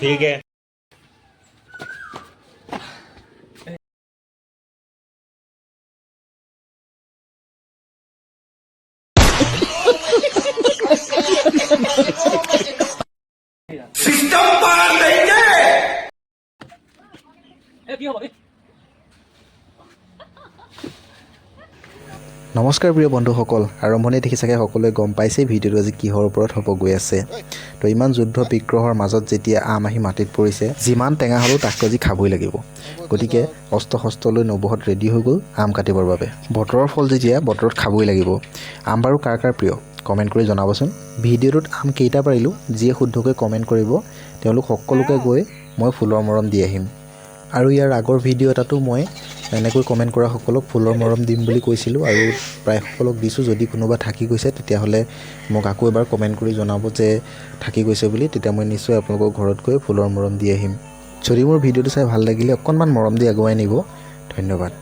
ठीक है। सिस्टम पार देंगे। নমস্কাৰ প্ৰিয় বন্ধুসকল, আৰম্ভণি দেখি চাগে সকলোৱে গম পাইছে ভিডিঅ'টো আজি কিহৰ ওপৰত হ'ব গৈ আছে। তো ইমান যুদ্ধ বিগ্ৰহৰ মাজত যেতিয়া আম আহি মাটিত পৰিছে, যিমান টেঙা হ'লেও তাকটো আজি খাবই লাগিব। গতিকে অস্ত্ৰ শস্ত্ৰ লৈ নৱহত ৰেডি হৈ গ'ল আম কাটিবৰ বাবে। বতৰৰ ফল যেতিয়া বতৰত খাবই লাগিব। আম বাৰু কাৰ কাৰ প্ৰিয় কমেণ্ট কৰি জনাবচোন। ভিডিঅ'টোত আম কেইটা পাৰিলোঁ যিয়ে শুদ্ধকৈ কমেণ্ট কৰিব তেওঁলোক সকলোকে গৈ মই ফুলৰ মৰম দি আহিম। আৰু ইয়াৰ আগৰ ভিডিঅ' এটাতো মই এনেকৈ কমেণ্ট কৰা সকলক ফুলৰ মৰম দিম বুলি কৈছিলোঁ আৰু প্ৰায় সকলক দিছোঁ। যদি কোনোবা থাকি গৈছে তেতিয়াহ'লে মোক আকৌ এবাৰ কমেণ্ট কৰি জনাব যে থাকি গৈছে বুলি, তেতিয়া মই নিশ্চয় আপোনালোকৰ ঘৰত গৈ ফুলৰ মৰম দি আহিম। যদি মোৰ ভিডিঅ'টো চাই ভাল লাগিলে অকণমান মৰম দি আগুৱাই নিব। ধন্যবাদ।